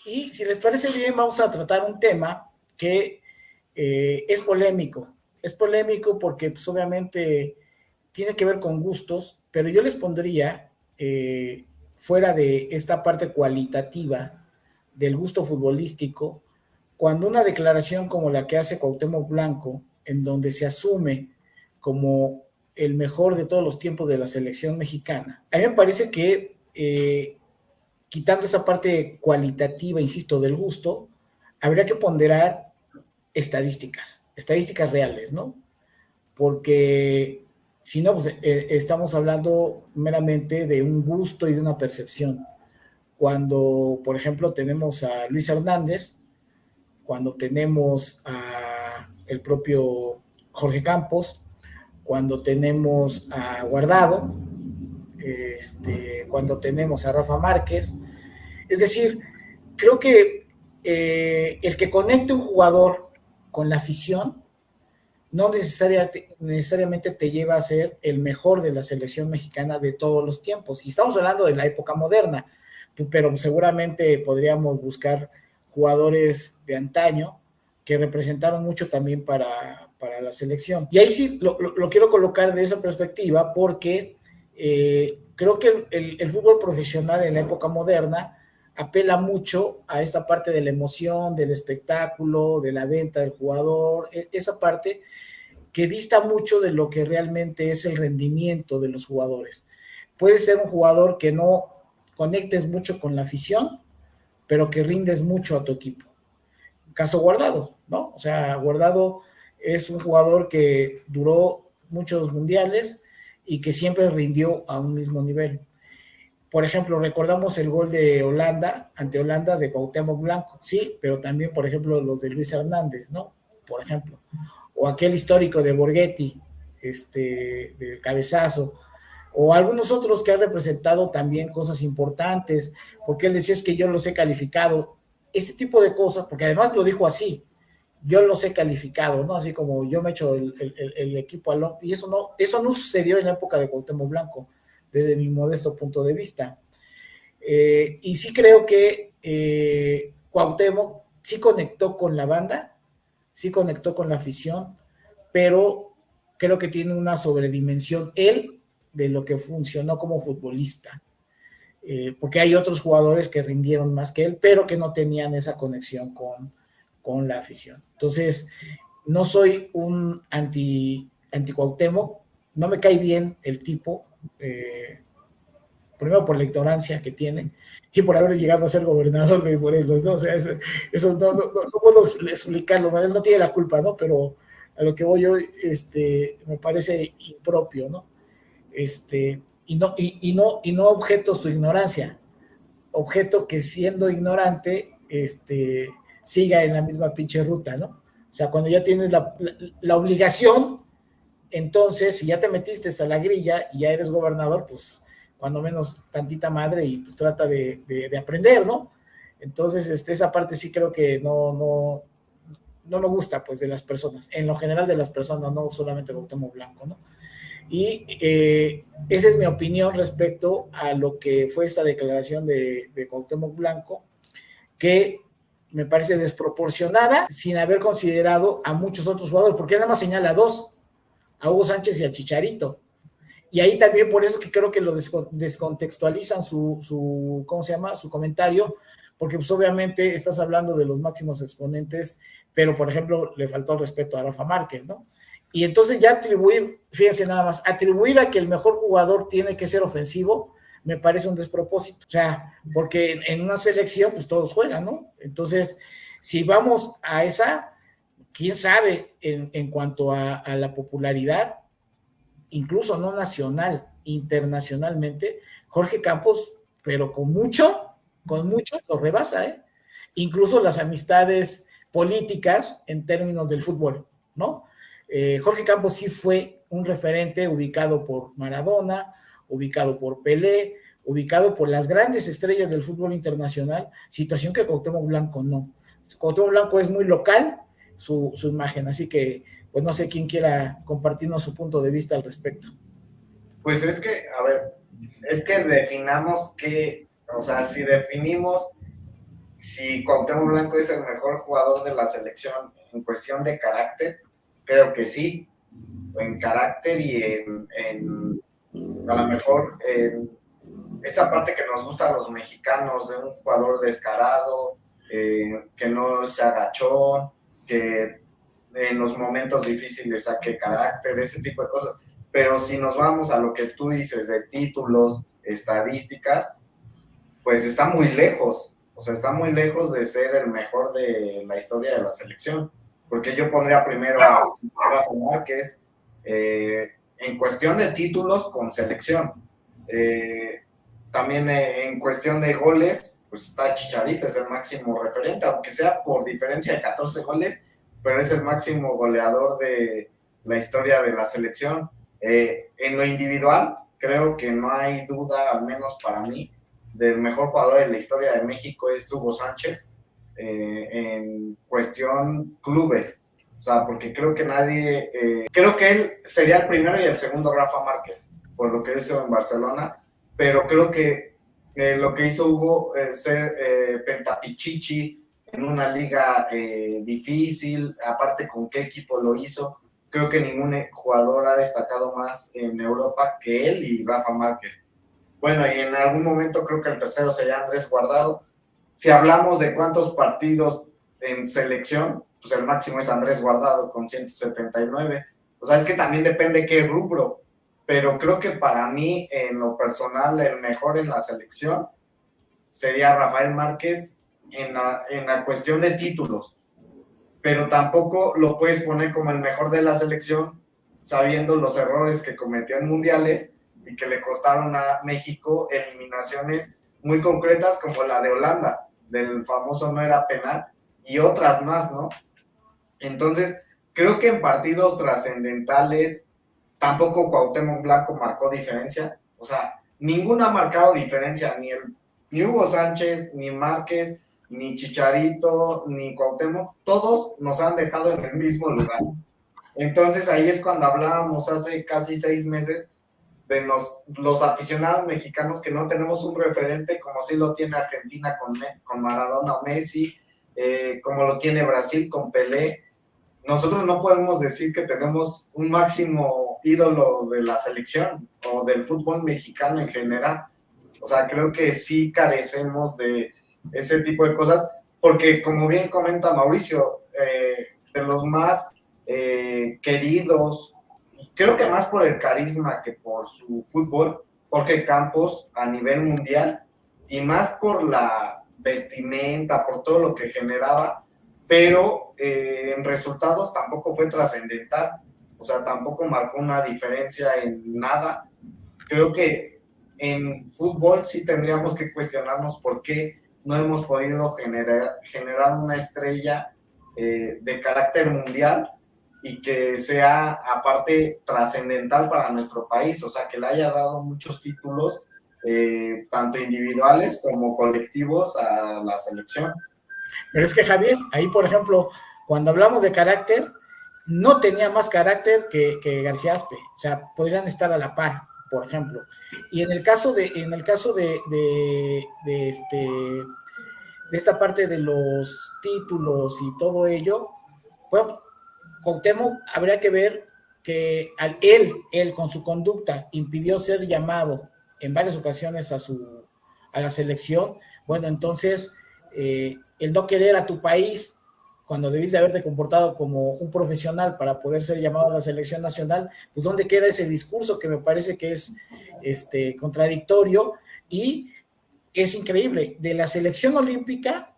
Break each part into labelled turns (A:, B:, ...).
A: Y si les parece bien, vamos a tratar un tema que es polémico. Es polémico porque pues, obviamente tiene que ver con gustos, pero yo les pondría fuera de esta parte cualitativa del gusto futbolístico, cuando una declaración como la que hace Cuauhtémoc Blanco, en donde se asume como el mejor de todos los tiempos de la selección mexicana, a mí me parece que quitando esa parte cualitativa, insisto, del gusto, habría que ponderar estadísticas reales, ¿no? Porque si no, pues estamos hablando meramente de un gusto y de una percepción. Cuando, por ejemplo, tenemos a Luis Hernández, cuando tenemos a el propio Jorge Campos, cuando tenemos a Guardado, cuando tenemos a Rafa Márquez. Es decir, creo que el que conecte un jugador con la afición no necesariamente te lleva a ser el mejor de la selección mexicana de todos los tiempos. Y estamos hablando de la época moderna, pero seguramente podríamos buscar jugadores de antaño que representaron mucho también para la selección. Y ahí sí lo quiero colocar de esa perspectiva porque creo que el fútbol profesional en la época moderna apela mucho a esta parte de la emoción, del espectáculo, de la venta del jugador, esa parte que dista mucho de lo que realmente es el rendimiento de los jugadores. Puede ser un jugador que no conectes mucho con la afición, pero que rindes mucho a tu equipo. Caso Guardado, ¿no? O sea, Guardado es un jugador que duró muchos mundiales y que siempre rindió a un mismo nivel. Por ejemplo, recordamos el gol de Holanda, ante Holanda, de Cuauhtémoc Blanco, sí, pero también, por ejemplo, los de Luis Hernández, ¿no? Por ejemplo. O aquel histórico de Borghetti, del cabezazo, o algunos otros que han representado también cosas importantes, porque él decía es que yo los he calificado, ese tipo de cosas, porque además lo dijo así, yo los he calificado, ¿no? Así como yo me echo el equipo al hombro, y eso no sucedió en la época de Cuauhtémoc Blanco, desde mi modesto punto de vista. Y sí creo que Cuauhtémoc sí conectó con la banda, sí conectó con la afición, pero creo que tiene una sobredimensión él de lo que funcionó como futbolista. Porque hay otros jugadores que rindieron más que él, pero que no tenían esa conexión con la afición. Entonces, no soy un anti Cuauhtémoc, no me cae bien el tipo, primero por la ignorancia que tiene y por haber llegado a ser gobernador de Morelos, ¿no? O sea, eso no puedo explicarlo, él no tiene la culpa, ¿no? Pero a lo que voy yo, me parece impropio, ¿no? Y no objeto su ignorancia, objeto que siendo ignorante, siga en la misma pinche ruta, ¿no? O sea, cuando ya tienes la obligación, entonces, si ya te metiste a la grilla y ya eres gobernador, pues cuando menos tantita madre y pues trata de aprender, ¿no? Entonces, esa parte sí creo que no me gusta, pues, de las personas, en lo general de las personas, no solamente Cuauhtémoc Blanco, ¿no? Y esa es mi opinión respecto a lo que fue esta declaración de Cuauhtémoc Blanco, que me parece desproporcionada, sin haber considerado a muchos otros jugadores, porque nada más señala a dos, a Hugo Sánchez y a Chicharito. Y ahí también por eso es que creo que lo descontextualizan ¿cómo se llama? Su comentario, porque pues obviamente estás hablando de los máximos exponentes, pero por ejemplo le faltó el respeto a Rafa Márquez, ¿no? Y entonces ya atribuir, fíjense nada más, atribuir a que el mejor jugador tiene que ser ofensivo, me parece un despropósito. O sea, porque en una selección pues todos juegan, ¿no? Entonces, si vamos a esa, quién sabe en cuanto a la popularidad, incluso no nacional, internacionalmente, Jorge Campos, pero con mucho lo rebasa, ¿eh? Incluso las amistades políticas en términos del fútbol, ¿no? Jorge Campos sí fue un referente ubicado por Maradona, ubicado por Pelé, ubicado por las grandes estrellas del fútbol internacional, situación que Cuauhtémoc Blanco no. Cuauhtémoc Blanco es muy local su imagen, así que pues no sé quién quiera compartirnos su punto de vista al respecto.
B: Pues es que, a ver, es que definamos que, o sea, si definimos si Cuauhtémoc Blanco es el mejor jugador de la selección en cuestión de carácter, creo que sí, en carácter y a lo mejor en esa parte que nos gusta a los mexicanos, de un jugador descarado, que no se agachó, que en los momentos difíciles saque carácter, ese tipo de cosas. Pero si nos vamos a lo que tú dices de títulos, estadísticas, pues está muy lejos, o sea, está muy lejos de ser el mejor de la historia de la selección, porque yo pondría primero a Rafa Márquez en cuestión de títulos con selección. También en cuestión de goles, pues está Chicharito, es el máximo referente, aunque sea por diferencia de 14 goles, pero es el máximo goleador de la historia de la selección. En lo individual, creo que no hay duda, al menos para mí, del mejor jugador de la historia de México es Hugo Sánchez, en cuestión clubes. O sea, porque creo que creo que él sería el primero y el segundo Rafa Márquez, por lo que hizo en Barcelona, pero creo que lo que hizo Hugo, ser pentapichichi en una liga difícil, aparte con qué equipo lo hizo, creo que ningún jugador ha destacado más en Europa que él y Rafa Márquez. Bueno, y en algún momento creo que el tercero sería Andrés Guardado. Si hablamos de cuántos partidos en selección, pues el máximo es Andrés Guardado con 179. O sea, es que también depende qué rubro, pero creo que para mí, en lo personal, el mejor en la selección sería Rafael Márquez en la cuestión de títulos, pero tampoco lo puedes poner como el mejor de la selección sabiendo los errores que cometió en mundiales y que le costaron a México eliminaciones muy concretas como la de Holanda, del famoso no era penal, y otras más, ¿no? Entonces, creo que en partidos trascendentales tampoco Cuauhtémoc Blanco marcó diferencia, o sea, ninguno ha marcado diferencia, ni Hugo Sánchez, ni Márquez, ni Chicharito, ni Cuauhtémoc, todos nos han dejado en el mismo lugar. Entonces ahí es cuando hablábamos hace casi 6 meses de los aficionados mexicanos que no tenemos un referente como sí lo tiene Argentina con Maradona o Messi, como lo tiene Brasil con Pelé. Nosotros no podemos decir que tenemos un máximo ídolo de la selección o del fútbol mexicano en general. O sea, creo que sí carecemos de ese tipo de cosas, porque como bien comenta Mauricio, de los más queridos, creo que más por el carisma que por su fútbol, Jorge Campos a nivel mundial, y más por la vestimenta, por todo lo que generaba, pero en resultados tampoco fue trascendental, o sea, tampoco marcó una diferencia en nada. Creo que en fútbol sí tendríamos que cuestionarnos por qué no hemos podido generar una estrella de carácter mundial y que sea aparte trascendental para nuestro país, o sea, que le haya dado muchos títulos, tanto individuales como colectivos a la selección.
A: Pero es que Javier, ahí por ejemplo, cuando hablamos de carácter, no tenía más carácter que García Aspe, o sea, podrían estar a la par, por ejemplo. Y en el caso de esta parte de los títulos y todo ello, bueno, Cuauhtémoc habría que ver que él con su conducta impidió ser llamado en varias ocasiones a la selección. Bueno, entonces el no querer a tu país cuando debiste haberte comportado como un profesional para poder ser llamado a la selección nacional, pues ¿dónde queda ese discurso que me parece que es contradictorio? Y es increíble, de la selección olímpica,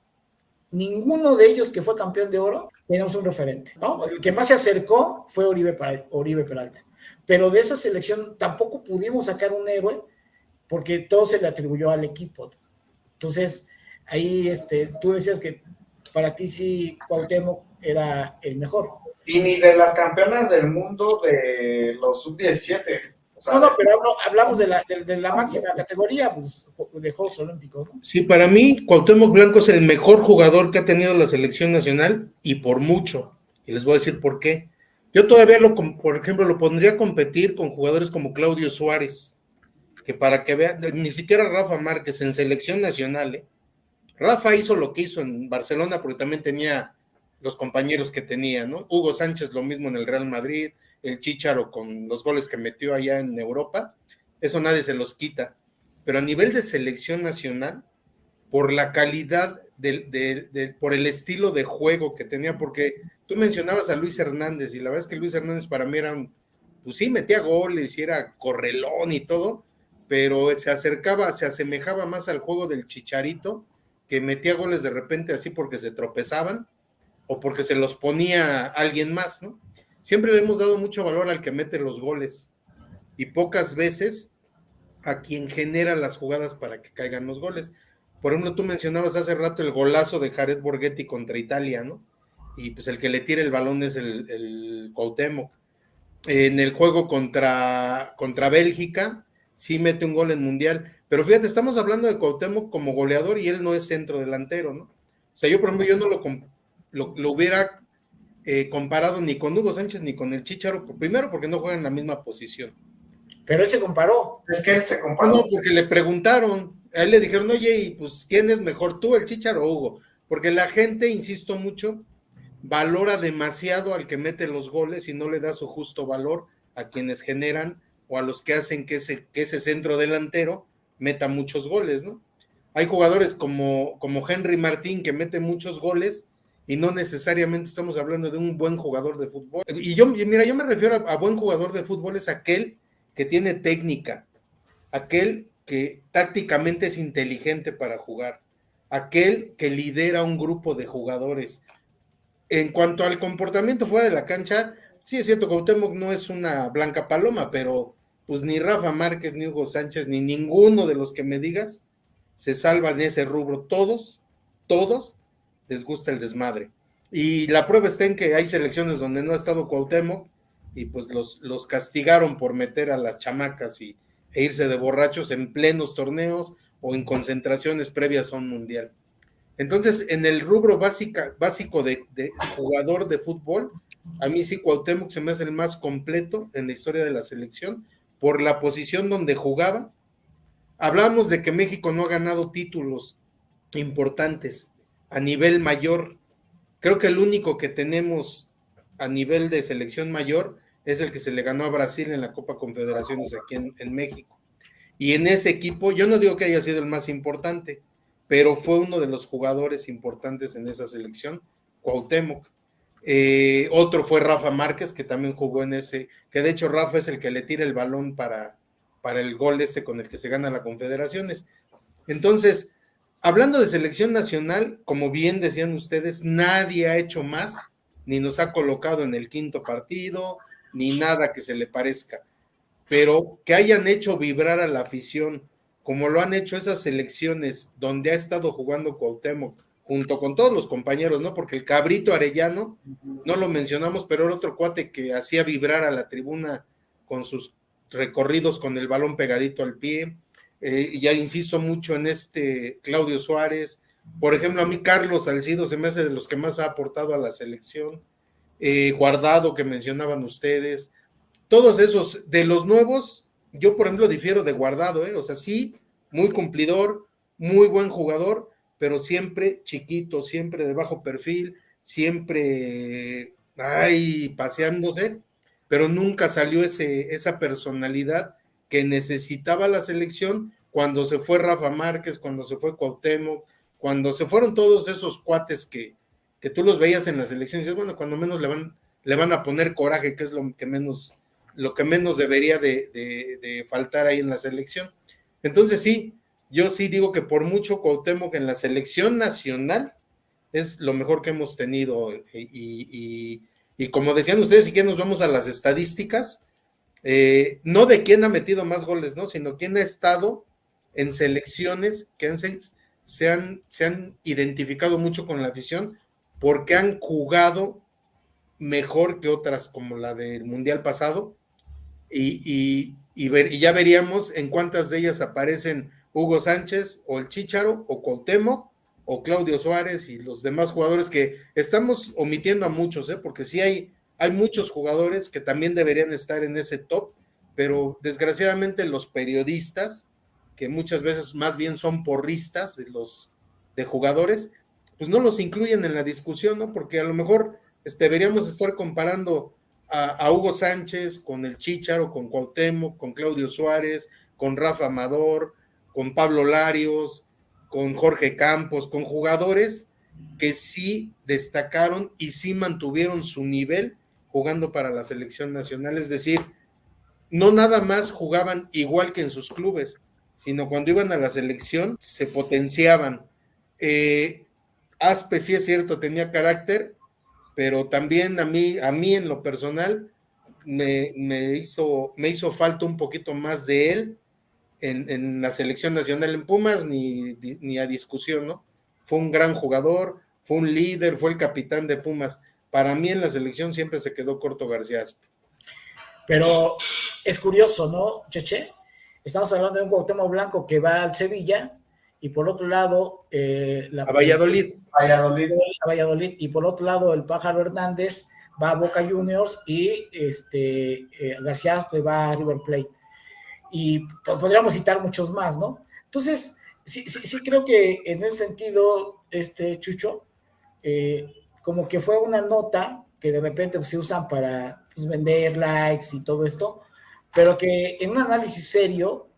A: ninguno de ellos que fue campeón de oro tenemos un referente, ¿no? El que más se acercó fue Oribe Peralta, pero de esa selección tampoco pudimos sacar un héroe porque todo se le atribuyó al equipo. Entonces, ahí tú decías que para ti sí Cuauhtémoc era el mejor.
B: Y ni de las campeonas del mundo de los sub-17. O sea,
A: no, pero hablamos de la máxima categoría, pues, de Juegos Olímpicos, ¿no?
C: Sí, para mí, Cuauhtémoc Blanco es el mejor jugador que ha tenido la selección nacional y por mucho. Y les voy a decir por qué. Yo todavía, por ejemplo, lo pondría a competir con jugadores como Claudio Suárez, que para que vean, ni siquiera Rafa Márquez en selección nacional, Rafa hizo lo que hizo en Barcelona porque también tenía los compañeros que tenía, ¿no? Hugo Sánchez lo mismo en el Real Madrid, el Chícharo con los goles que metió allá en Europa, eso nadie se los quita. Pero a nivel de selección nacional, por la calidad, por el estilo de juego que tenía, porque tú mencionabas a Luis Hernández, y la verdad es que Luis Hernández para mí era pues sí, metía goles y era correlón y todo, pero se asemejaba más al juego del Chicharito, que metía goles de repente así porque se tropezaban, o porque se los ponía alguien más, ¿no? Siempre le hemos dado mucho valor al que mete los goles, y pocas veces a quien genera las jugadas para que caigan los goles. Por ejemplo, tú mencionabas hace rato el golazo de Jared Borghetti contra Italia, ¿no? Y pues el que le tira el balón es el Cuauhtémoc. En el juego contra Bélgica, sí mete un gol en Mundial. Pero fíjate, estamos hablando de Cuauhtémoc como goleador y él no es centro delantero, ¿no? O sea, yo, por ejemplo, yo no lo hubiera comparado ni con Hugo Sánchez ni con el Chícharo, primero porque no juegan en la misma posición.
A: Pero él se comparó.
B: Es que él se comparó.
C: No, porque le preguntaron, a él le dijeron, oye, y pues, ¿quién es mejor, tú, el Chícharo o Hugo? Porque la gente, insisto mucho, valora demasiado al que mete los goles y no le da su justo valor a quienes generan o a los que hacen que ese centro delantero meta muchos goles, ¿no? Hay jugadores como Henry Martín que mete muchos goles y no necesariamente estamos hablando de un buen jugador de fútbol. Y yo me refiero a buen jugador de fútbol, es aquel que tiene técnica, aquel que tácticamente es inteligente para jugar, aquel que lidera un grupo de jugadores. En cuanto al comportamiento fuera de la cancha, sí es cierto, Cuauhtémoc no es una blanca paloma, pero pues ni Rafa Márquez, ni Hugo Sánchez, ni ninguno de los que me digas se salvan de ese rubro. Todos les gusta el desmadre. Y la prueba está en que hay selecciones donde no ha estado Cuauhtémoc y pues los castigaron por meter a las chamacas e irse de borrachos en plenos torneos o en concentraciones previas a un mundial. Entonces, en el rubro básico de jugador de fútbol, a mí sí Cuauhtémoc se me hace el más completo en la historia de la selección por la posición donde jugaba. Hablamos de que México no ha ganado títulos importantes a nivel mayor. Creo que el único que tenemos a nivel de selección mayor es el que se le ganó a Brasil en la Copa Confederaciones aquí en México. Y en ese equipo, yo no digo que haya sido el más importante, pero fue uno de los jugadores importantes en esa selección, Cuauhtémoc. Otro fue Rafa Márquez, que también jugó en ese, que de hecho Rafa es el que le tira el balón para el gol con el que se gana la Confederaciones. Entonces, hablando de selección nacional, como bien decían ustedes, nadie ha hecho más, ni nos ha colocado en el quinto partido, ni nada que se le parezca. Pero que hayan hecho vibrar a la afición, como lo han hecho esas selecciones donde ha estado jugando Cuauhtémoc, junto con todos los compañeros, ¿no? Porque el Cabrito Arellano, no lo mencionamos, pero era otro cuate que hacía vibrar a la tribuna con sus recorridos con el balón pegadito al pie. Ya insisto mucho en Claudio Suárez. Por ejemplo, a mí Carlos Salcido se me hace de los que más ha aportado a la selección. Guardado, que mencionaban ustedes. Todos esos, de los nuevos, yo por ejemplo difiero de Guardado, o sea, sí, muy cumplidor, muy buen jugador, pero siempre chiquito, siempre de bajo perfil, siempre paseándose, pero nunca salió esa personalidad que necesitaba la selección cuando se fue Rafa Márquez, cuando se fue Cuauhtémoc, cuando se fueron todos esos cuates que tú los veías en la selección y dices, bueno, cuando menos le van a poner coraje, que es lo que menos debería de faltar ahí en la selección. Entonces sí, yo sí digo que por mucho Cuauhtémoc en la selección nacional es lo mejor que hemos tenido y como decían ustedes, si quieren nos vamos a las estadísticas, no de quién ha metido más goles, ¿no? Sino quién ha estado en selecciones que se han identificado mucho con la afición porque han jugado mejor que otras como la del Mundial pasado y ya veríamos en cuántas de ellas aparecen Hugo Sánchez o el Chícharo o Cuauhtémoc o Claudio Suárez y los demás jugadores que estamos omitiendo a muchos, porque sí hay muchos jugadores que también deberían estar en ese top, pero desgraciadamente los periodistas, que muchas veces más bien son porristas de de jugadores, pues no los incluyen en la discusión, ¿no? Porque a lo mejor deberíamos estar comparando a Hugo Sánchez con el Chícharo, con Cuauhtémoc, con Claudio Suárez, con Rafa Amador, con Pablo Larios, con Jorge Campos, con jugadores que sí destacaron y sí mantuvieron su nivel jugando para la selección nacional. Es decir, no nada más jugaban igual que en sus clubes, sino cuando iban a la selección se potenciaban. Aspe, sí es cierto, tenía carácter, pero también a mí en lo personal me hizo falta un poquito más de él en la selección nacional. En Pumas ni a discusión, ¿no? Fue un gran jugador, fue un líder, fue el capitán de Pumas. Para mí en la selección siempre se quedó corto García Aspe.
A: Pero es curioso, ¿no, Cheche? Estamos hablando de un Cuauhtémoc Blanco que va al Sevilla y por otro lado
C: a Valladolid.
A: A Valladolid, y por otro lado el Pájaro Hernández va a Boca Juniors y García Aspe va a River Plate. Y podríamos citar muchos más, ¿no? Entonces, sí creo que en ese sentido, Chucho, como que fue una nota que de repente pues, se usan para pues, vender likes y todo esto, pero que en un análisis serio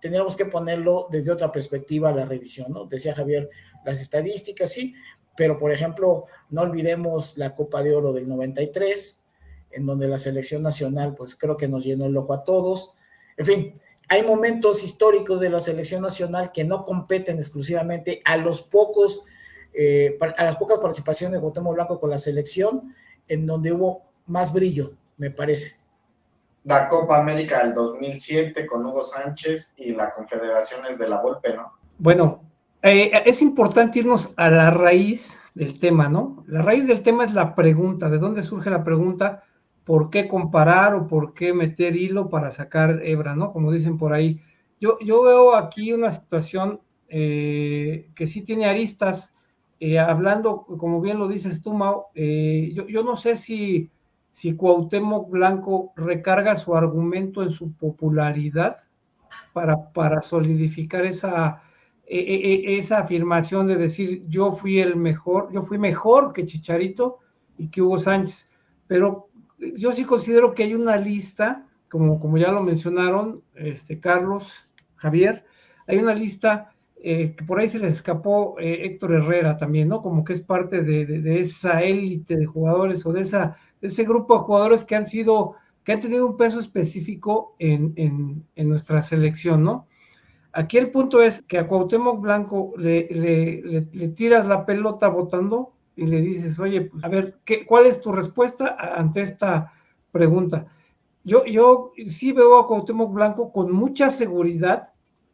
A: tendríamos que ponerlo desde otra perspectiva la revisión, ¿no? Decía Javier, las estadísticas, sí, pero por ejemplo, no olvidemos la Copa de Oro del 93, en donde la selección nacional, pues creo que nos llenó el ojo a todos. En fin, hay momentos históricos de la selección nacional que no competen exclusivamente a las pocas participaciones de Cuauhtémoc Blanco con la selección, en donde hubo más brillo, me parece.
B: La Copa América del 2007 con Hugo Sánchez y la Confederaciones de la Volpe, ¿no?
D: Bueno, es importante irnos a la raíz del tema, ¿no? La raíz del tema es la pregunta, ¿de dónde surge la pregunta? ¿Por qué comparar o por qué meter hilo para sacar hebra, ¿no? Como dicen por ahí. Yo veo aquí una situación que sí tiene aristas, hablando, como bien lo dices tú, Mau, yo no sé si Cuauhtémoc Blanco recarga su argumento en su popularidad para solidificar esa afirmación de decir yo fui mejor que Chicharito y que Hugo Sánchez, pero yo sí considero que hay una lista, como ya lo mencionaron, Carlos, Javier, hay una lista que por ahí se les escapó Héctor Herrera también, ¿no? Como que es parte de esa élite de jugadores o de ese grupo de jugadores que han tenido un peso específico en nuestra selección, ¿no? Aquí el punto es que a Cuauhtémoc Blanco le tiras la pelota votando y le dices, oye, pues, a ver, ¿cuál es tu respuesta ante esta pregunta? Yo sí veo a Cuauhtémoc Blanco con mucha seguridad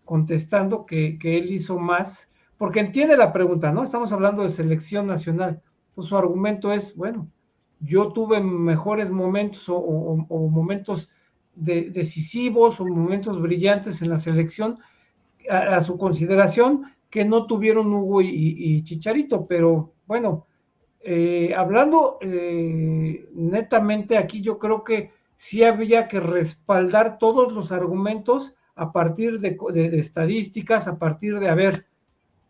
D: contestando que él hizo más, porque entiende la pregunta, ¿no? Estamos hablando de selección nacional. Entonces su argumento es, bueno, yo tuve mejores momentos o momentos decisivos o momentos brillantes en la selección a su consideración que no tuvieron Hugo y Chicharito, pero bueno, hablando netamente aquí yo creo que sí había que respaldar todos los argumentos a partir de estadísticas, a partir de, a ver,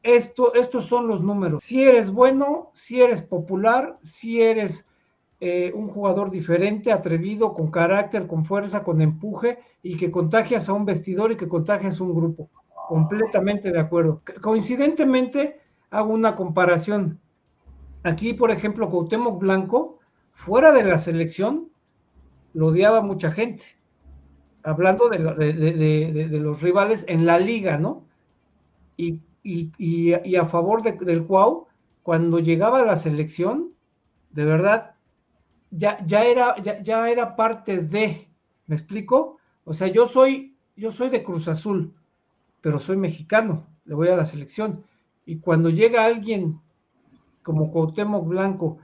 D: estos son los números. Si eres bueno, si eres popular, si eres un jugador diferente, atrevido, con carácter, con fuerza, con empuje, y que contagias a un vestidor y que contagias a un grupo. Completamente de acuerdo. Coincidentemente, hago una comparación. Aquí, por ejemplo, Cuauhtémoc Blanco, fuera de la selección, lo odiaba mucha gente. Hablando de los rivales en la liga, ¿no? Y a favor del Cuau, cuando llegaba a la selección, de verdad, ya era parte de, ¿me explico? O sea, yo soy de Cruz Azul, pero soy mexicano, le voy a la selección. Y cuando llega alguien como Cuauhtémoc Blanco,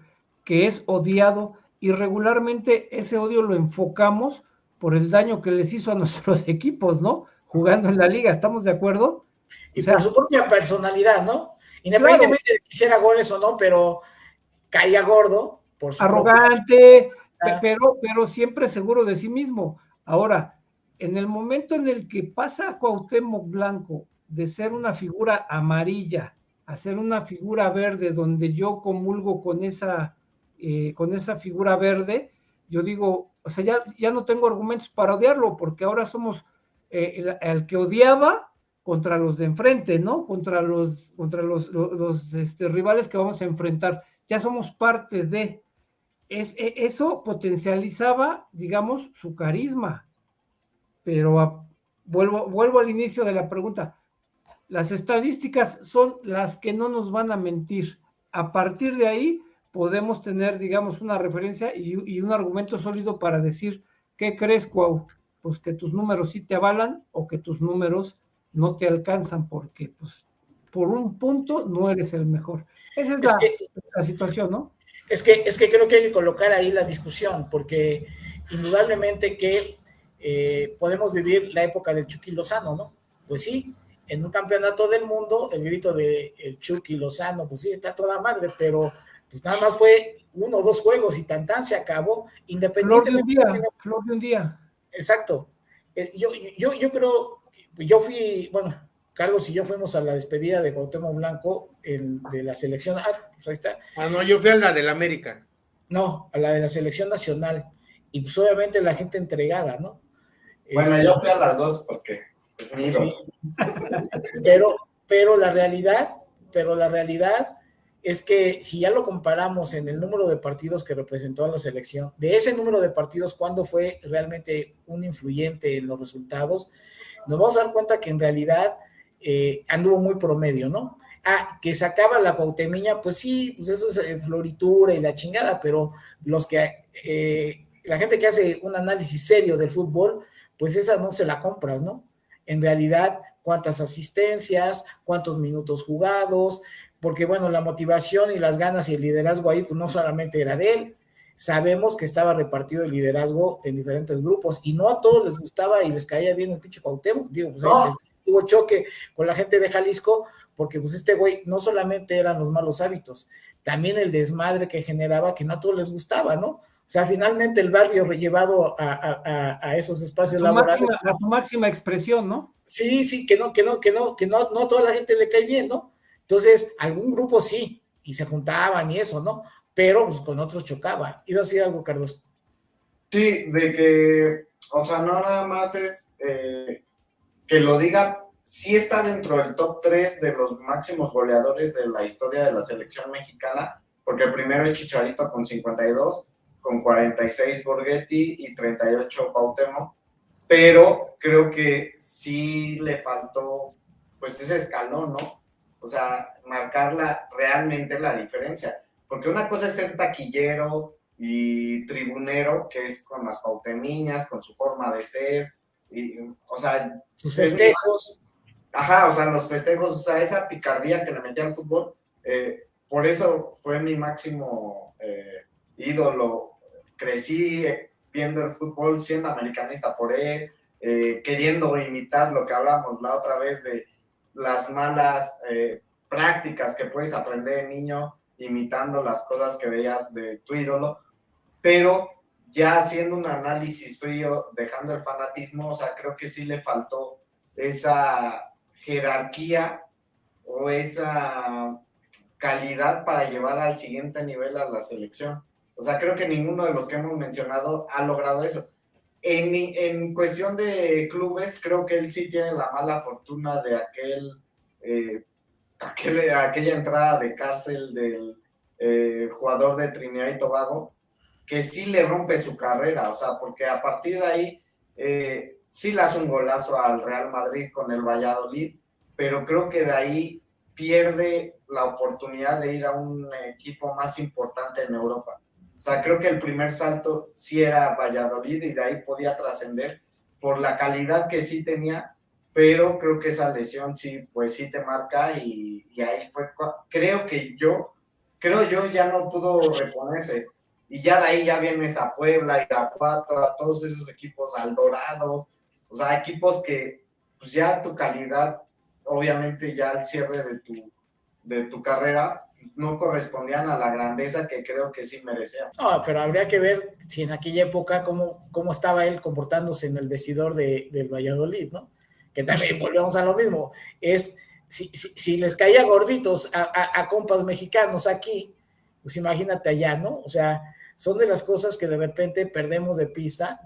D: que es odiado, y regularmente ese odio lo enfocamos por el daño que les hizo a nuestros equipos, ¿no? Jugando en la liga, ¿estamos de acuerdo?
A: Y por su propia personalidad, ¿no? Independientemente de que hiciera goles o no, pero caía gordo. Por su
D: arrogante, pero siempre seguro de sí mismo. Ahora, en el momento en el que pasa a Cuauhtémoc Blanco de ser una figura amarilla hacer una figura verde donde yo comulgo con esa figura verde, yo digo, o sea, ya no tengo argumentos para odiarlo, porque ahora somos el que odiaba contra los de enfrente, ¿no? Contra los rivales que vamos a enfrentar. Ya somos parte de... eso potencializaba, digamos, su carisma. Pero vuelvo al inicio de la pregunta. Las estadísticas son las que no nos van a mentir. A partir de ahí podemos tener, digamos, una referencia y un argumento sólido para decir, ¿qué crees, Cuau? Pues que tus números sí te avalan o que tus números no te alcanzan porque, pues, por un punto no eres el mejor. Esa es la situación, ¿no?
A: Es que creo que hay que colocar ahí la discusión, porque indudablemente que podemos vivir la época del Chucky Lozano, ¿no? Pues sí, en un campeonato del mundo, el grito de el Chucky Lozano, pues sí, está toda madre, pero pues nada más fue 1 o 2 juegos y tan se acabó, independientemente.
D: Flor de un día.
A: Exacto. Yo creo, yo fui, bueno, Carlos y yo fuimos a la despedida de Cuauhtémoc Blanco de la selección. Pues ahí está.
C: No, yo fui a la del América.
A: No, a la de la selección nacional. Y pues obviamente la gente entregada, ¿no?
B: Bueno, yo fui a las 2 porque es mi ídolo.
A: Sí. Pero la realidad es que si ya lo comparamos en el número de partidos que representó a la selección, de ese número de partidos, ¿cuándo fue realmente un influyente en los resultados? Nos vamos a dar cuenta que en realidad anduvo muy promedio, ¿no? Que sacaba la Cuauhtemiña, pues sí, pues eso es floritura y la chingada, pero la gente que hace un análisis serio del fútbol, pues esa no se la compras, ¿no? En realidad, cuántas asistencias, cuántos minutos jugados, porque bueno, la motivación y las ganas y el liderazgo ahí, pues no solamente era de él, sabemos que estaba repartido el liderazgo en diferentes grupos, y no a todos les gustaba y les caía bien el pinche Cuauhtémoc, digo, pues ahí tuvo choque con la gente de Jalisco, porque pues este güey no solamente eran los malos hábitos, también el desmadre que generaba, que no a todos les gustaba, ¿no? O sea, finalmente el barrio llevado a esos espacios laborales.
D: A su máxima expresión, ¿no?
A: Sí, que no toda la gente le cae bien, ¿no? Entonces, algún grupo sí, y se juntaban y eso, ¿no? Pero pues con otros chocaba. ¿Iba a decir algo, Carlos?
B: Sí, de que, o sea, no nada más es que lo diga, sí está dentro del top 3 de los máximos goleadores de la historia de la selección mexicana, porque el primero es Chicharito con 52, con 46 Borghetti y 38 Cuauhtémoc, pero creo que sí le faltó pues ese escalón, ¿no? O sea, marcar realmente la diferencia, porque una cosa es ser taquillero y tribunero, que es con las Cuauhtemiñas, con su forma de ser, y, o sea,
A: sus festejos.
B: Ajá, o sea, los festejos, o sea, esa picardía que le metía al fútbol, por eso fue mi máximo ídolo. Crecí viendo el fútbol, siendo americanista por él, queriendo imitar lo que hablamos la otra vez de las malas prácticas que puedes aprender de niño, imitando las cosas que veías de tu ídolo, pero ya haciendo un análisis frío, dejando el fanatismo, o sea, creo que sí le faltó esa jerarquía o esa calidad para llevar al siguiente nivel a la selección. O sea, creo que ninguno de los que hemos mencionado ha logrado eso. En cuestión de clubes, creo que él sí tiene la mala fortuna de aquella entrada de cárcel del jugador de Trinidad y Tobago, que sí le rompe su carrera, o sea, porque a partir de ahí sí le hace un golazo al Real Madrid con el Valladolid, pero creo que de ahí pierde la oportunidad de ir a un equipo más importante en Europa. O sea, creo que el primer salto sí era Valladolid y de ahí podía trascender por la calidad que sí tenía, pero creo que esa lesión sí, pues sí te marca y ahí fue, creo yo ya no pudo reponerse. Y ya de ahí ya vienes a Puebla, Irapuato, a todos esos equipos, al Dorados, o sea, equipos que pues ya tu calidad, obviamente ya al cierre de tu carrera, pues no correspondían a la grandeza que creo que sí merecía.
A: No, pero habría que ver si en aquella época cómo estaba él comportándose en el vestidor del Valladolid, ¿no? Que también volvemos a lo mismo, si les caía gorditos a compas mexicanos aquí, pues imagínate allá, ¿no? O sea, son de las cosas que de repente perdemos de vista,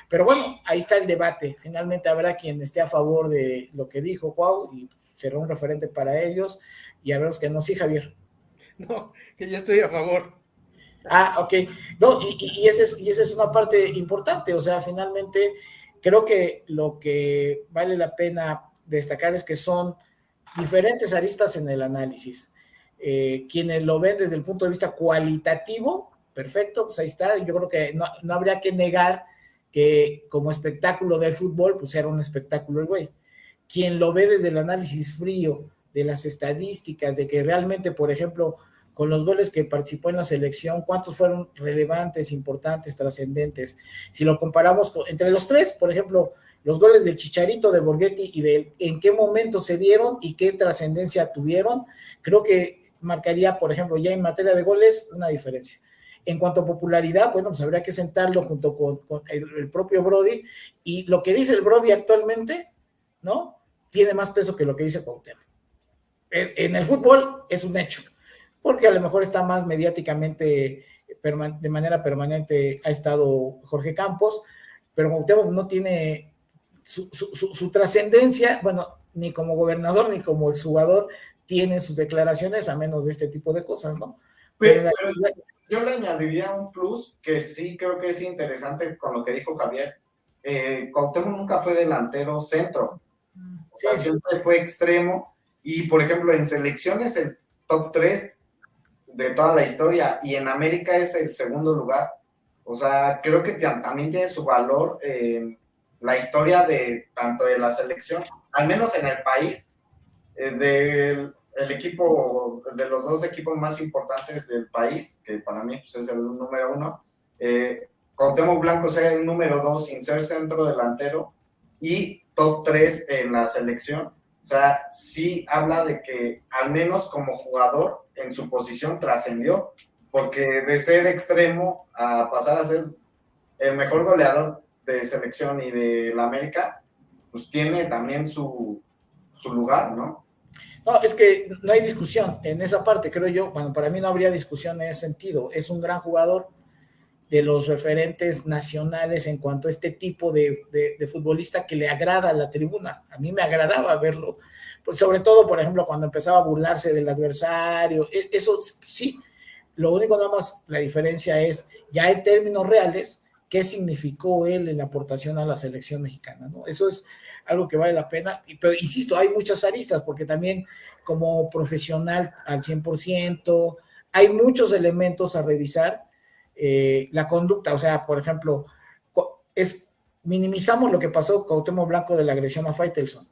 A: pero bueno, ahí está el debate. Finalmente habrá quien esté a favor de lo que dijo Cuau y será un referente para ellos, y a ver los que no. Sí, Javier.
C: No, que yo estoy a favor.
A: Ah, ok. No, y esa es una parte importante. O sea, finalmente creo que lo que vale la pena destacar es que son diferentes aristas en el análisis. Quienes lo ven desde el punto de vista cualitativo, perfecto, pues ahí está. Yo creo que no habría que negar que como espectáculo del fútbol, pues era un espectáculo el güey. Quien lo ve desde el análisis frío de las estadísticas, de que realmente, por ejemplo, con los goles que participó en la selección, cuántos fueron relevantes, importantes, trascendentes. Si lo comparamos entre los tres, por ejemplo, los goles del Chicharito, de Borghetti y de en qué momento se dieron y qué trascendencia tuvieron, creo que marcaría, por ejemplo, ya en materia de goles, una diferencia. En cuanto a popularidad, bueno, pues habría que sentarlo junto con el propio Brody, y lo que dice el Brody actualmente, ¿no? Tiene más peso que lo que dice Cuauhtémoc. En el fútbol es un hecho, porque a lo mejor está más mediáticamente, de manera permanente ha estado Jorge Campos, pero Cuauhtémoc no tiene su trascendencia, bueno, ni como gobernador ni como exjugador tiene sus declaraciones, a menos de este tipo de cosas, ¿no?
B: Pero yo le añadiría un plus que sí creo que es interesante con lo que dijo Javier. Cuauhtémoc nunca fue delantero centro, o sea, siempre fue extremo, y por ejemplo en selecciones el top 3 de toda la historia, y en América es el segundo lugar. O sea, creo que también tiene su valor la historia de tanto de la selección, al menos en el país, del equipo, de los dos equipos más importantes del país, que para mí pues, es el número 1. Cuauhtémoc Blanco sea el número 2 sin ser centro delantero y top 3 en la selección. O sea, sí habla de que al menos como jugador en su posición trascendió, porque de ser extremo a pasar a ser el mejor goleador de selección y de la América, pues tiene también su lugar, ¿no?
A: No, es que no hay discusión en esa parte, creo yo. Bueno, para mí no habría discusión en ese sentido. Es un gran jugador, de los referentes nacionales en cuanto a este tipo de futbolista que le agrada a la tribuna. A mí me agradaba verlo, pues sobre todo, por ejemplo, cuando empezaba a burlarse del adversario. Eso sí, lo único nada más, la diferencia es, ya en términos reales, qué significó él en la aportación a la selección mexicana, ¿no? Eso es algo que vale la pena, pero insisto, hay muchas aristas, porque también como profesional al 100%, hay muchos elementos a revisar. La conducta, o sea, por ejemplo, minimizamos lo que pasó con Cuauhtémoc Blanco de la agresión a Faitelson,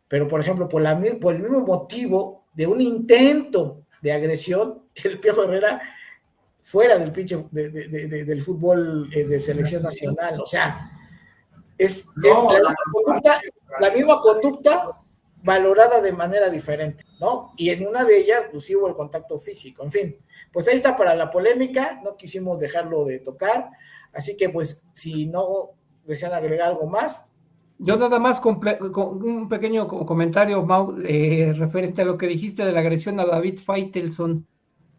A: pero por ejemplo, por el mismo motivo de un intento de agresión, el Piojo Herrera fuera del pinche del fútbol de selección nacional. O sea, es la misma conducta valorada de manera diferente, ¿no? Y en una de ellas, pues sí hubo el contacto físico. En fin, pues ahí está para la polémica, no quisimos dejarlo de tocar, así que pues si no desean agregar algo más.
D: Yo nada más con un pequeño comentario, Mau, referente a lo que dijiste de la agresión a David Faitelson.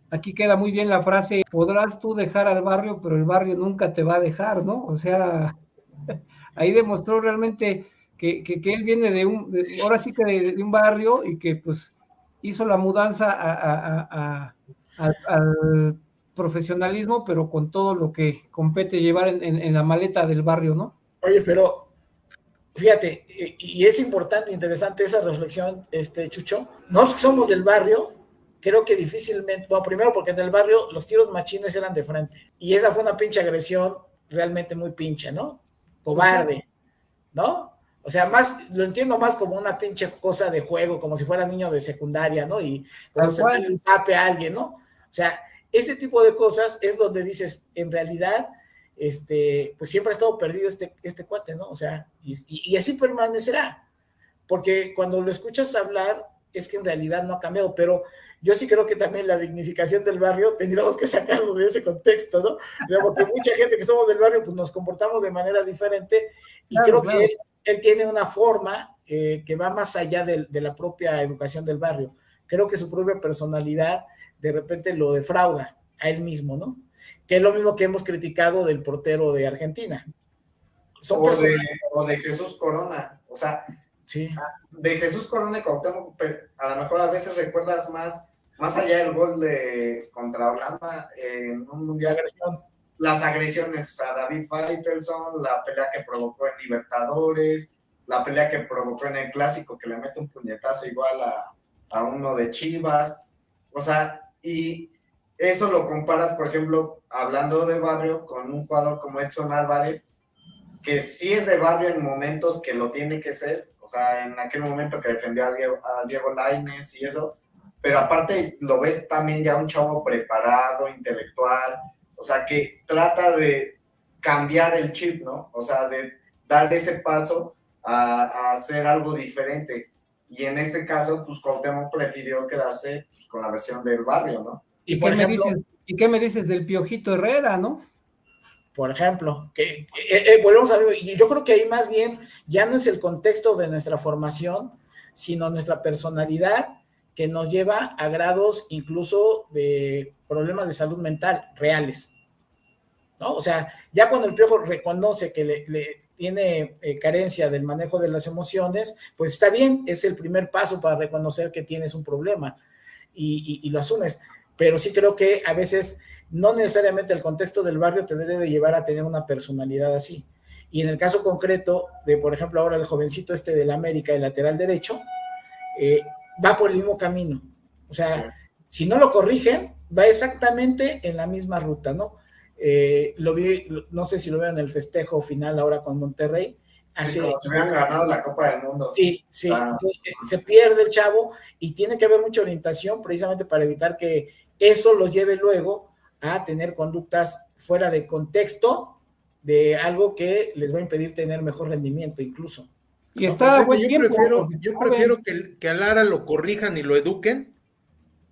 D: Aquí queda muy bien la frase: podrás tú dejar al barrio, pero el barrio nunca te va a dejar, ¿no? O sea, ahí demostró realmente que él viene ahora sí que de un barrio, y que pues hizo la mudanza al profesionalismo, pero con todo lo que compete llevar en la maleta del barrio, ¿no?
A: Oye, pero fíjate, y es importante, interesante esa reflexión, Chucho. Nosotros que somos del barrio, creo que difícilmente, bueno, primero porque en el barrio los tiros machines eran de frente, y esa fue una pinche agresión realmente muy pinche, ¿no? Cobarde, ¿no? O sea, más, lo entiendo más como una pinche cosa de juego, como si fuera niño de secundaria, ¿no? Y como se le tape a alguien, ¿no? O sea, ese tipo de cosas es donde dices, en realidad, pues siempre ha estado perdido este cuate, ¿no? O sea, y así permanecerá, porque cuando lo escuchas hablar, es que en realidad no ha cambiado, pero yo sí creo que también la dignificación del barrio tendríamos que sacarlo de ese contexto, ¿no? Porque mucha gente que somos del barrio, pues nos comportamos de manera diferente, y claro, creo que él tiene una forma que va más allá de la propia educación del barrio. Creo que su propia personalidad de repente lo defrauda a él mismo, ¿no? Que es lo mismo que hemos criticado del portero de Argentina.
B: Son o de Jesús Corona, o sea,
A: sí.
B: De Jesús Corona y Cuauhtémoc, a lo mejor a veces recuerdas más allá del gol contra Holanda en un mundial, las agresiones, o sea, David Faitelson, la pelea que provocó en Libertadores, la pelea que provocó en el Clásico, que le mete un puñetazo igual a uno de Chivas, o sea, y eso lo comparas, por ejemplo, hablando de barrio, con un jugador como Edson Álvarez, que sí es de barrio en momentos que lo tiene que ser, o sea, en aquel momento que defendió a Diego Lainez y eso, pero aparte lo ves también ya un chavo preparado, intelectual, o sea, que trata de cambiar el chip, ¿no? O sea, de dar ese paso a hacer algo diferente. Y en este caso, pues Cuauhtémoc prefirió quedarse pues, con la versión del barrio, ¿no?
D: ¿Y qué me dices del Piojito Herrera, no?
A: Por ejemplo, volvemos a ver, yo creo que ahí más bien ya no es el contexto de nuestra formación, sino nuestra personalidad que nos lleva a grados incluso de problemas de salud mental reales, ¿no? O sea, ya cuando el Piojo reconoce que le tiene carencia del manejo de las emociones, pues está bien, es el primer paso para reconocer que tienes un problema y lo asumes, pero sí creo que a veces no necesariamente el contexto del barrio te debe llevar a tener una personalidad así. Y en el caso concreto de, por ejemplo, ahora el jovencito del América, el lateral derecho, va por el mismo camino. O sea, si no lo corrigen, va exactamente en la misma ruta, ¿no? Lo vi, no sé si lo veo en el festejo final ahora con Monterrey.
B: Como si hubieran ganado la Copa del Mundo.
A: Sí. Se pierde el chavo y tiene que haber mucha orientación precisamente para evitar que eso los lleve luego a tener conductas fuera de contexto de algo que les va a impedir tener mejor rendimiento incluso.
D: Y está buen tiempo.
C: Yo prefiero que a Lara lo corrijan y lo eduquen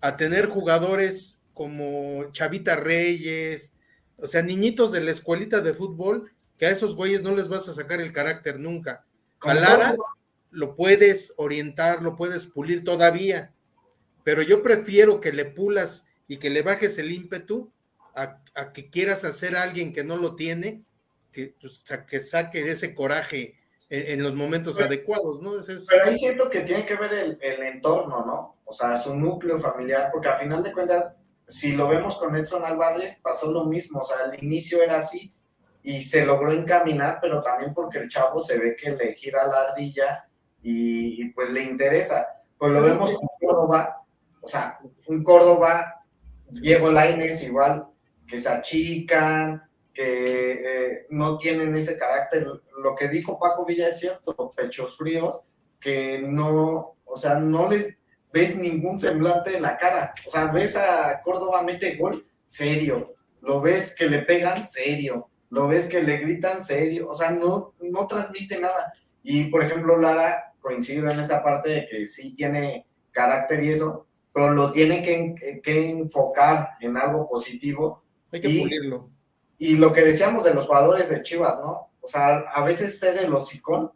C: a tener jugadores como Chavita Reyes, o sea, niñitos de la escuelita de fútbol, que a esos güeyes no les vas a sacar el carácter nunca. A Lara lo puedes orientar, lo puedes pulir todavía, pero yo prefiero que le pulas y que le bajes el ímpetu a que quieras hacer a alguien que no lo tiene, que saque ese coraje en los momentos adecuados, ¿no?
B: Pero ahí siento que tiene que ver el entorno, ¿no? O sea, su núcleo familiar, porque al final de cuentas, si lo vemos con Edson Álvarez, pasó lo mismo, o sea, al inicio era así y se logró encaminar, pero también porque el chavo se ve que le gira la ardilla y pues le interesa. Pues lo vemos con Córdoba, o sea, un Córdoba, Diego Lainez igual, que se achican, que no tienen ese carácter. Lo que dijo Paco Villa es cierto, pechos fríos, que no, o sea, no les ves ningún semblante en la cara. O sea, ves a Córdoba mete gol, serio. Lo ves que le pegan, serio. Lo ves que le gritan, serio. O sea, no transmite nada. Y, por ejemplo, Lara, coincido en esa parte de que sí tiene carácter y eso, pero lo tiene que enfocar en algo positivo.
C: Hay que pulirlo.
B: Y lo que decíamos de los jugadores de Chivas, ¿no? O sea, a veces ser el hocicón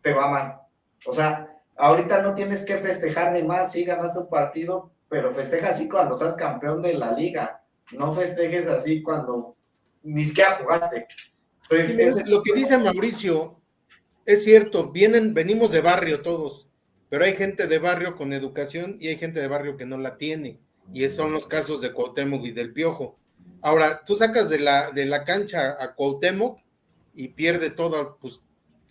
B: te va mal. O sea, ahorita no tienes que festejar de más, sí ganaste un partido, pero festeja así cuando seas campeón de la liga. No festejes así cuando ni siquiera jugaste. Entonces,
C: lo que dice Mauricio es cierto, venimos de barrio todos, pero hay gente de barrio con educación y hay gente de barrio que no la tiene. Y esos son los casos de Cuauhtémoc y del Piojo. Ahora, tú sacas de la cancha a Cuauhtémoc y pierde todo, pues,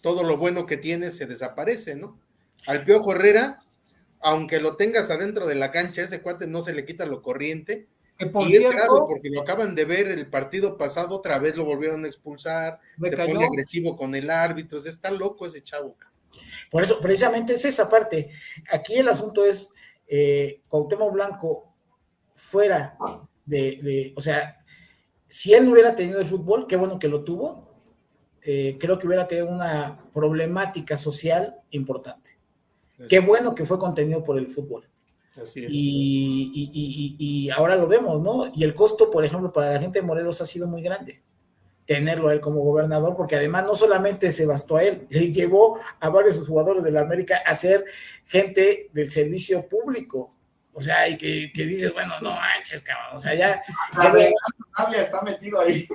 C: todo lo bueno que tiene, se desaparece, ¿no? Al Piojo Herrera, aunque lo tengas adentro de la cancha, ese cuate no se le quita lo corriente. Y es grave porque lo acaban de ver el partido pasado, otra vez lo volvieron a expulsar, se pone agresivo con el árbitro, está loco ese chavo.
A: Por eso, precisamente es esa parte. Aquí el asunto es Cuauhtémoc Blanco fuera o sea, si él no hubiera tenido el fútbol, qué bueno que lo tuvo, creo que hubiera tenido una problemática social importante. Qué bueno que fue contenido por el fútbol.
C: Así es.
A: Y ahora lo vemos, ¿no? Y el costo, por ejemplo, para la gente de Morelos ha sido muy grande. tenerlo a él como gobernador, porque además no solamente se bastó a él, le llevó a varios jugadores de la América a ser gente del servicio público. O sea, y que dices, bueno, no manches, cabrón, o sea, ya
B: está metido ahí.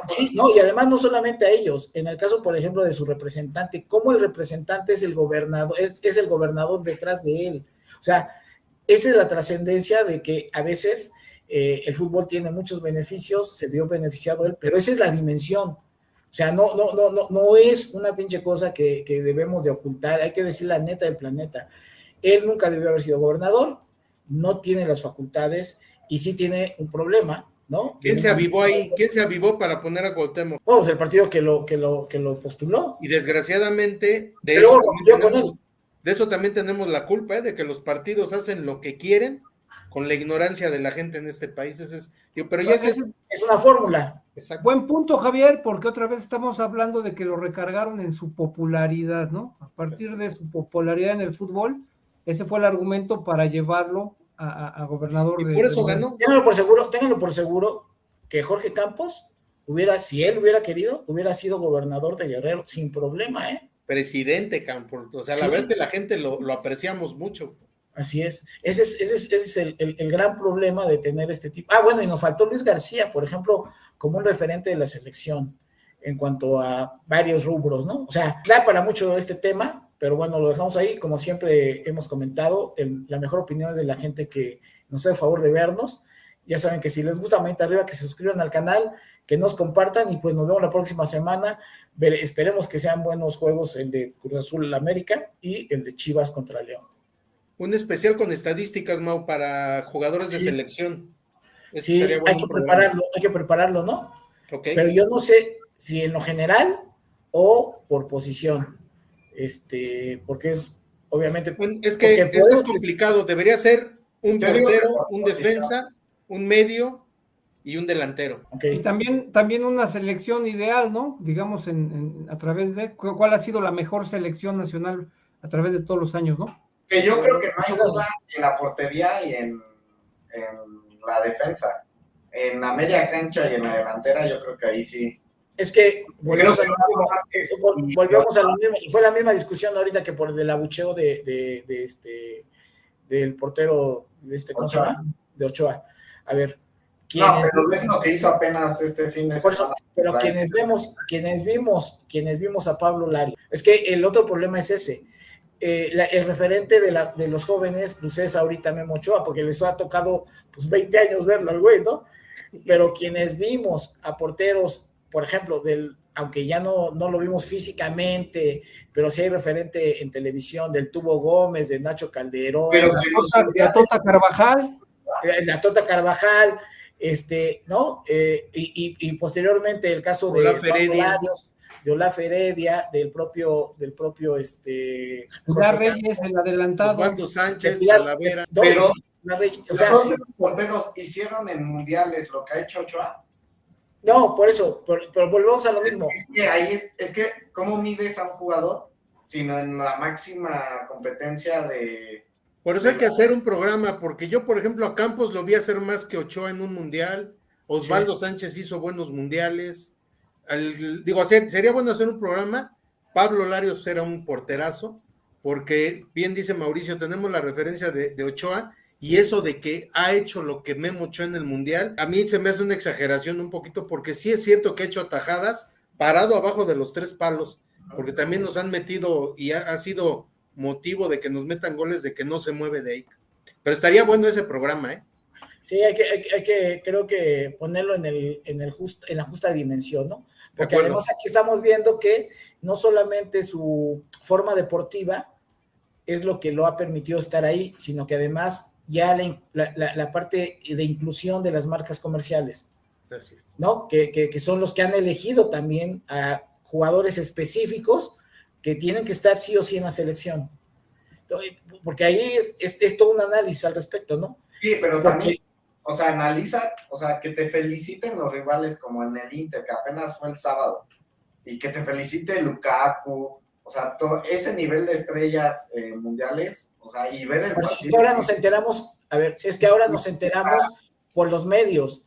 A: Sí, no, y además no solamente a ellos, en el caso, por ejemplo, de su representante, cómo el representante es el gobernador, es el gobernador detrás de él. O sea, esa es la trascendencia de que a veces el fútbol tiene muchos beneficios, se vio beneficiado él, pero esa es la dimensión. O sea, no es una pinche cosa que debemos de ocultar, hay que decir la neta del planeta. Él nunca debió haber sido gobernador, no tiene las facultades y sí tiene un problema, ¿no?
C: ¿Quién se avivó ahí? ¿Quién se avivó para poner a Cuauhtémoc?
A: Pues el partido que lo postuló.
C: Y desgraciadamente,
A: de
C: eso también tenemos la culpa, de que los partidos hacen lo que quieren con la ignorancia de la gente en este país. Es
A: una fórmula.
D: Exacto. Buen punto, Javier, porque otra vez estamos hablando de que lo recargaron en su popularidad, ¿no? A partir de su popularidad en el fútbol, ese fue el argumento para llevarlo a gobernador.
C: Y por eso ganó.
A: Ténganlo por seguro que Jorge Campos si él hubiera querido, hubiera sido gobernador de Guerrero sin problema, ¿eh?
C: Presidente Campos, o sea, sí. La verdad es que la gente lo apreciamos mucho.
A: Así es. Ese es el gran problema de tener este tipo. Bueno, y nos faltó Luis García, por ejemplo, como un referente de la selección en cuanto a varios rubros, ¿no? O sea, da para mucho este tema, pero bueno, lo dejamos ahí. Como siempre hemos comentado, la mejor opinión es de la gente que nos hace el favor de vernos. Ya saben que si les gusta manita arriba, que se suscriban al canal, que nos compartan y pues nos vemos la próxima semana. Esperemos que sean buenos juegos el de Cruz Azul América y el de Chivas contra León.
C: Un especial con estadísticas, Mau, para jugadores de selección.
A: Sí, hay que prepararlo, ¿no?
C: Okay.
A: Pero yo no sé si en lo general o por posición, porque es obviamente...
C: Es que esto es complicado, debería ser un portero, un defensa, un medio y un delantero.
D: Okay. Y también una selección ideal, ¿no? Digamos, a través de... ¿Cuál ha sido la mejor selección nacional a través de todos los años, no?
B: Que yo creo que no hay duda en la portería y en la defensa. En la media cancha y en la delantera, yo creo que ahí sí.
A: Es que volvemos a lo mismo. Fue la misma discusión ahorita que por el abucheo del portero ¿cómo se llama? De Ochoa. A ver.
B: Pero es lo que hizo apenas este fin de semana.
A: Pero quienes vimos a Pablo Lari, es que el otro problema es ese. El referente de los jóvenes, pues es ahorita Memo Ochoa, porque les ha tocado pues 20 años verlo al güey, ¿no? Pero quienes vimos a porteros, por ejemplo, aunque ya no lo vimos físicamente, pero sí hay referente en televisión del Tubo Gómez, de Nacho Calderón,
D: la Tota Carvajal,
A: ¿no? Y posteriormente el caso de Olaf Heredia, del propio
D: Jorge Reyes, el adelantado,
C: Osvaldo Sánchez, Talavera.
B: Pero todos los porteros hicieron en mundiales lo que ha hecho Ochoa.
A: No, por eso, pero volvemos a lo mismo.
B: Es que ¿cómo mides a un jugador? Sino en la máxima competencia de...
C: Por eso hay que hacer un programa, porque yo, por ejemplo, a Campos lo vi hacer más que Ochoa en un mundial. Osvaldo Sánchez hizo buenos mundiales. Sería bueno hacer un programa. Pablo Larios era un porterazo, porque bien dice Mauricio, tenemos la referencia de Ochoa, y eso de que ha hecho lo que Memo Ochoa en el mundial, a mí se me hace una exageración un poquito, porque sí es cierto que ha hecho atajadas parado abajo de los 3 palos, porque también nos han metido y ha sido motivo de que nos metan goles de que no se mueve de ahí. Pero estaría bueno ese programa, ¿eh?
A: Sí, hay que creo que ponerlo en la justa dimensión, ¿no? Porque además aquí estamos viendo que no solamente su forma deportiva es lo que lo ha permitido estar ahí, sino que además ya la parte de inclusión de las marcas comerciales, ¿no? Que son los que han elegido también a jugadores específicos que tienen que estar sí o sí en la selección. Porque ahí es todo un análisis al respecto, ¿no?
B: Sí, pero también, o sea, analiza, o sea, que te feliciten los rivales como en el Inter, que apenas fue el sábado, y que te felicite Lukaku, o sea, todo ese nivel de estrellas mundiales, o sea, y ver el partido.
A: Es que ahora nos enteramos, por los medios,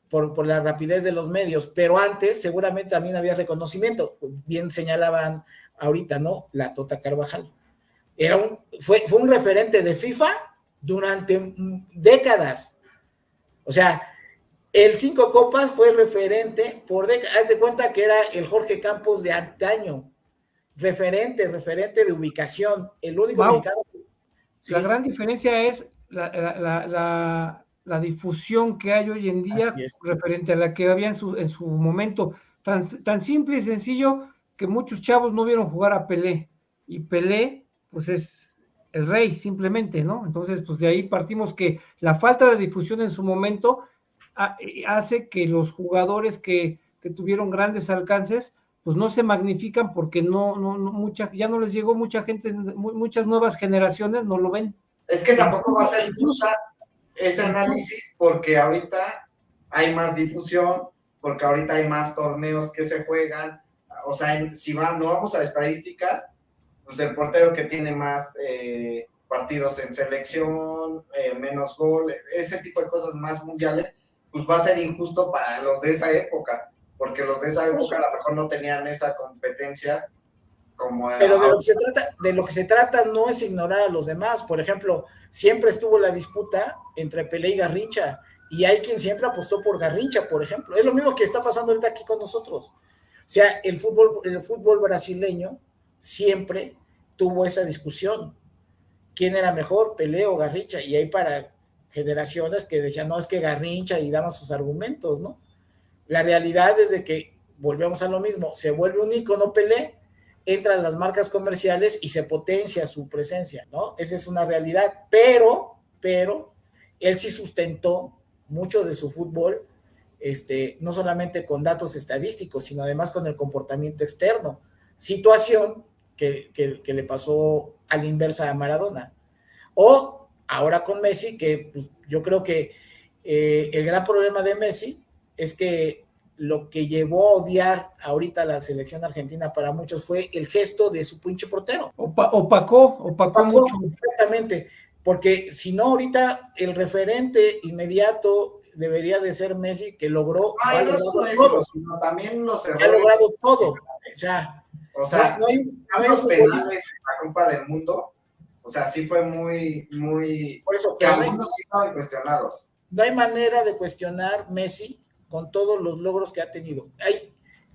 A: por la rapidez de los medios, pero antes seguramente también había reconocimiento. Bien señalaban ahorita, ¿no? La Tota Carvajal. Fue un referente de FIFA durante décadas. O sea, el 5 Copas fue referente por décadas. Haz de cuenta que era el Jorge Campos de antaño. Referente de ubicación. El único mexicano.
D: Sí. La gran diferencia es la difusión que hay hoy en día referente a la que había en su momento. Tan simple y sencillo que muchos chavos no vieron jugar a Pelé. Y Pelé, pues es el rey, simplemente, ¿no? Entonces, pues de ahí partimos que la falta de difusión en su momento hace que los jugadores que tuvieron grandes alcances, pues no se magnifican porque ya no les llegó mucha gente, muchas nuevas generaciones no lo ven.
B: Es que tampoco va a ser justa ese análisis porque ahorita hay más difusión, porque ahorita hay más torneos que se juegan. O sea, si no vamos a estadísticas, pues el portero que tiene más partidos en selección, menos gol, ese tipo de cosas más mundiales, pues va a ser injusto para los de esa época, porque los de esa época a lo mejor no tenían esas competencias como...
A: Pero de lo que se trata no es ignorar a los demás. Por ejemplo, siempre estuvo la disputa entre Pelé y Garrincha, y hay quien siempre apostó por Garrincha, por ejemplo. Es lo mismo que está pasando ahorita aquí con nosotros. O sea, el fútbol brasileño siempre tuvo esa discusión. ¿Quién era mejor, Pelé o Garrincha? Y hay para generaciones que decían, no, es que Garrincha, y daban sus argumentos, ¿no? La realidad es de que, volvemos a lo mismo, se vuelve un ícono Pelé, entran las marcas comerciales y se potencia su presencia, ¿no? Esa es una realidad, pero él sí sustentó mucho de su fútbol, no solamente con datos estadísticos, sino además con el comportamiento externo, situación que le pasó a la inversa a Maradona. O ahora con Messi, que pues, yo creo que el gran problema de Messi es que lo que llevó a odiar ahorita a la selección argentina para muchos fue el gesto de su pinche portero.
D: Opacó mucho.
A: Exactamente, porque si no ahorita el referente inmediato debería de ser Messi, que logró...
B: no solo eso, sino también los errores.
A: Ha logrado todo.
B: O sea, no hay penales en la Copa del Mundo. O sea, sí fue muy...
A: Por eso,
B: que algunos sí estaban cuestionados.
A: No hay manera de cuestionar Messi con todos los logros que ha tenido.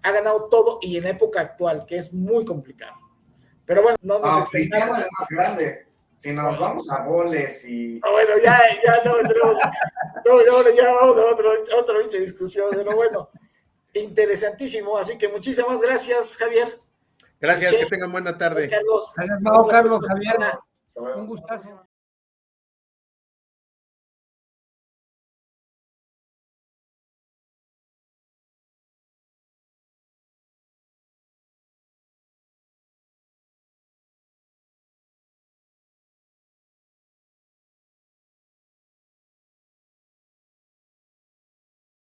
A: Ha ganado todo y en época actual, que es muy complicado. Pero bueno, no nos
B: Cristiano es más grande. Si nos vamos a goles y...
A: Bueno, ya no tenemos... ya vamos a otra discusión, pero bueno, interesantísimo. Así que muchísimas gracias, Javier.
C: Gracias, que tengan buena tarde.
A: Carlos.
D: Gracias, Carlos, Javier. Un gustazo.